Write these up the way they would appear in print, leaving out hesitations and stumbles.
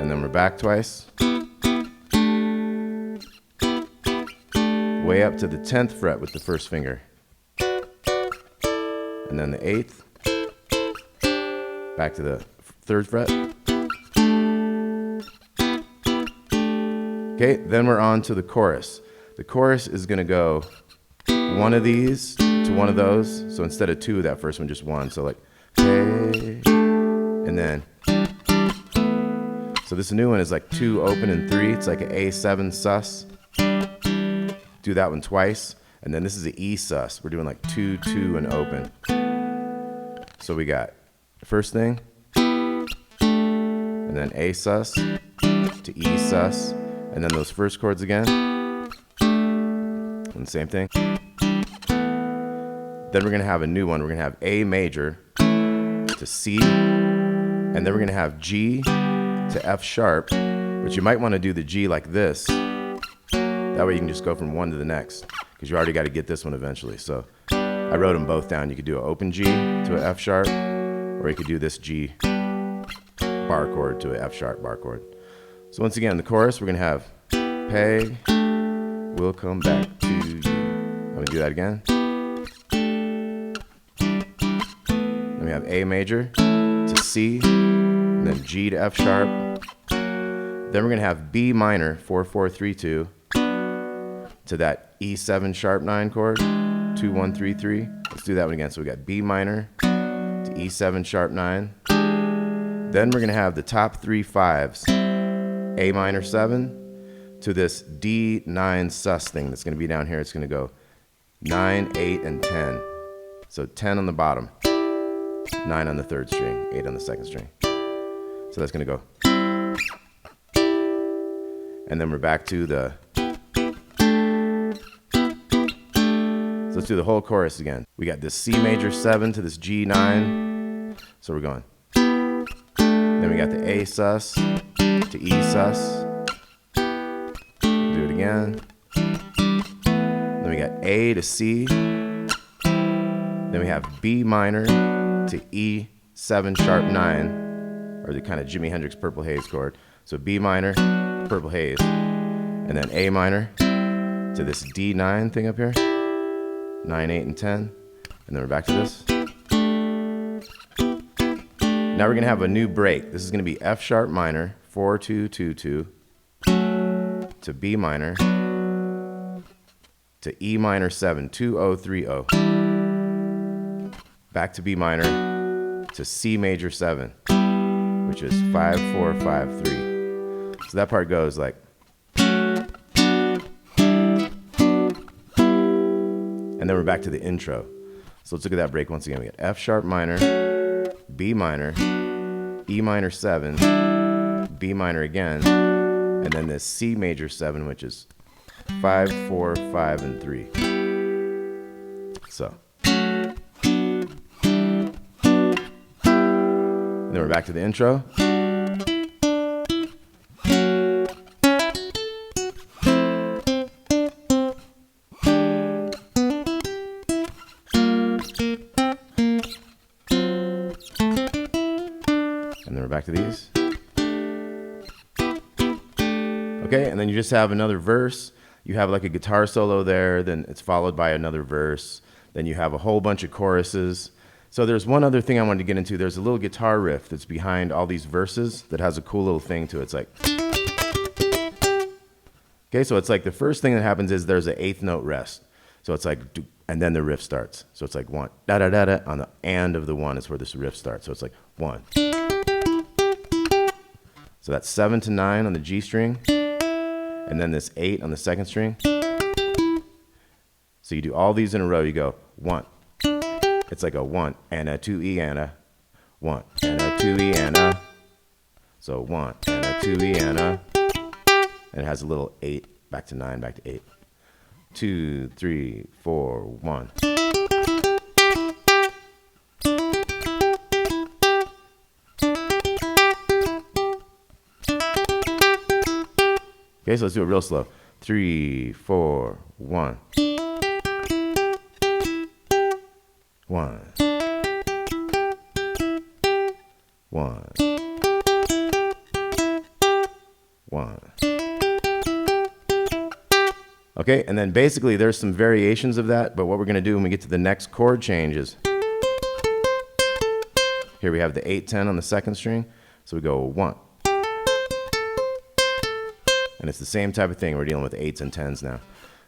and then we're back twice. Way up to the 10th fret with the first finger. And then the 8th. Back to the 3rd fret. Okay, then we're on to the chorus. The chorus is going to go one of these to one of those. So instead of two, that first one, just one. So like, hey, and then. So this new one is like 2 open and 3. It's like an A7 sus. Do that one twice. And then this is an E sus. We're doing like 2, 2, and open. So we got the first thing, and then A sus to E sus. And then those first chords again. And same thing. Then we're going to have a new one. We're going to have A major to C. And then we're going to have G to F sharp. But you might want to do the G like this. That way you can just go from one to the next. Because you already got to get this one eventually. So I wrote them both down. You could do an open G to an F sharp. Or you could do this G bar chord to an F sharp bar chord. So once again, the chorus, we're going to have Peg will come back to you. Let me do that again. Then we have A major to C, and then G to F sharp. Then we're going to have B minor, 4, 4, 3, 2, to that E7 sharp 9 chord, 2, 1, 3, 3. Let's do that one again. So we got B minor to E7 sharp 9. Then we're going to have the top 3 5s. A minor 7 to this D9 sus thing that's going to be down here. It's going to go 9, 8, and 10. So 10 on the bottom, 9 on the 3rd string, 8 on the 2nd string. So that's going to go. And then we're back to the. So let's do the whole chorus again. We got this C major 7 to this G9. So we're going. Then we got the A sus to E sus. Do it again. Then we got A to C. Then we have B minor to E7 sharp 9, or the kind of Jimi Hendrix Purple Haze chord. So B minor, Purple Haze, and then A minor to this D9 thing up here. 9, 8, and 10. And then we're back to this. Now we're going to have a new break. This is going to be F sharp minor, 4, 2, 2, 2, to B minor, to E minor 7, 2, 0, 3, 0. Back to B minor, to C major 7, which is 5, 4, 5, 3. So that part goes like. And then we're back to the intro. So let's look at that break once again. We got F sharp minor, B minor, E minor 7, B minor again, and then this C major 7, which is 5, 4, 5, and 3. So. And then we're back to the intro. And then we're back to these. Okay, and then you just have another verse. You have like a guitar solo there, then it's followed by another verse. Then you have a whole bunch of choruses. So there's one other thing I wanted to get into. There's a little guitar riff that's behind all these verses that has a cool little thing to it. It's like. Okay, so it's like the first thing that happens is there's an 8th note rest. So it's like, and then the riff starts. So it's like 1, da da da da. On the and of the 1 is where this riff starts. So it's like 1. So that's 7 to 9 on the G string, and then this 8 on the 2nd string. So you do all these in a row. You go 1. It's like a 1 and a 2 E and a 1 and a 2 E and a. So 1 and a 2 E and a. And it has a little 8 back to 9 back to 8. 2, 3, 4, 1. Okay, so let's do it real slow. 3, 4, 1. 1. 1. 1. Okay, and then basically there's some variations of that, but what we're gonna do when we get to the next chord change is, here we have the 8-10 on the second string, so we go 1. And it's the same type of thing, we're dealing with 8s and 10s now.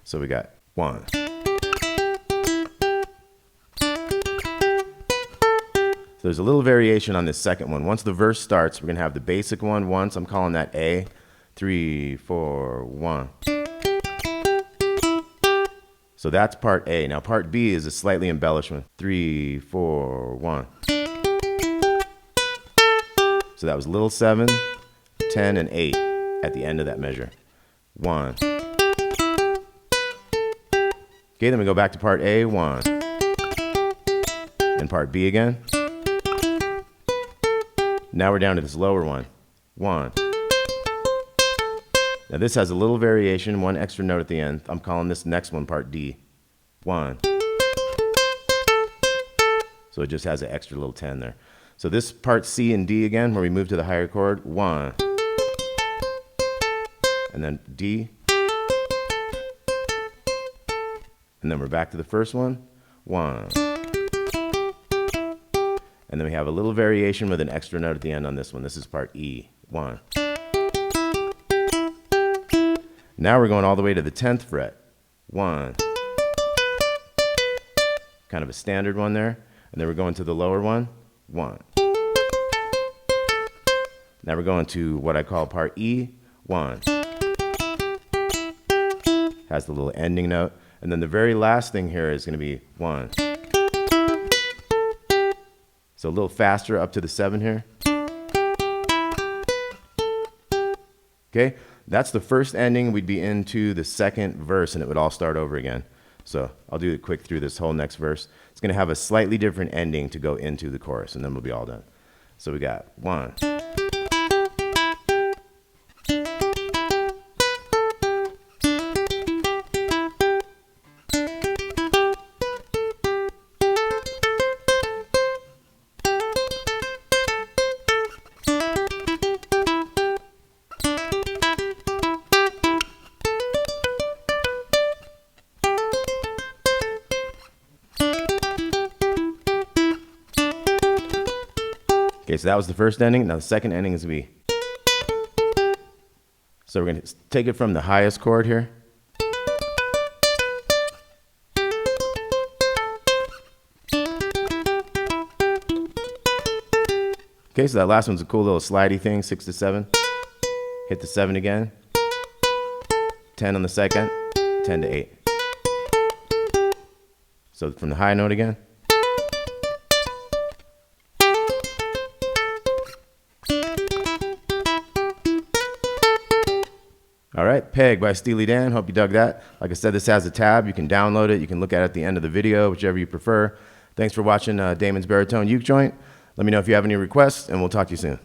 So we got 1. So there's a little variation on this second one. Once the verse starts, we're gonna have the basic one once, I'm calling that A, 3, 4, 1. So that's part A. Now part B is a slightly embellishment. 3, 4, 1. So that was little 7, 10, and 8 at the end of that measure. 1. Okay, then we go back to part A, 1. And part B again. Now we're down to this lower one. 1. Now this has a little variation, one extra note at the end. I'm calling this next one part D. 1. So it just has an extra little 10 there. So this part C and D again, where we move to the higher chord, 1. And then D. And then we're back to the first one, 1. And then we have a little variation with an extra note at the end on this one. This is part E, 1. Now we're going all the way to the 10th fret, 1. Kind of a standard one there. And then we're going to the lower one, 1. Now we're going to what I call part E, 1. Has the little ending note. And then the very last thing here is going to be 1. So a little faster up to the 7 here. Okay, that's the first ending. We'd be into the second verse and it would all start over again. So I'll do it quick through this whole next verse. It's going to have a slightly different ending to go into the chorus and then we'll be all done. So we got 1. Okay, so that was the first ending. Now the second ending is going to be, so we're going to take it from the highest chord here. Okay, so that last one's a cool little slidey thing, 6 to 7. Hit the 7 again. 10 on the second, 10 to 8. So from the high note again. All right, Peg by Steely Dan. Hope you dug that. Like I said, this has a tab. You can download it. You can look at it at the end of the video, whichever you prefer. Thanks for watching Damon's Baritone Uke Joint. Let me know if you have any requests, and we'll talk to you soon.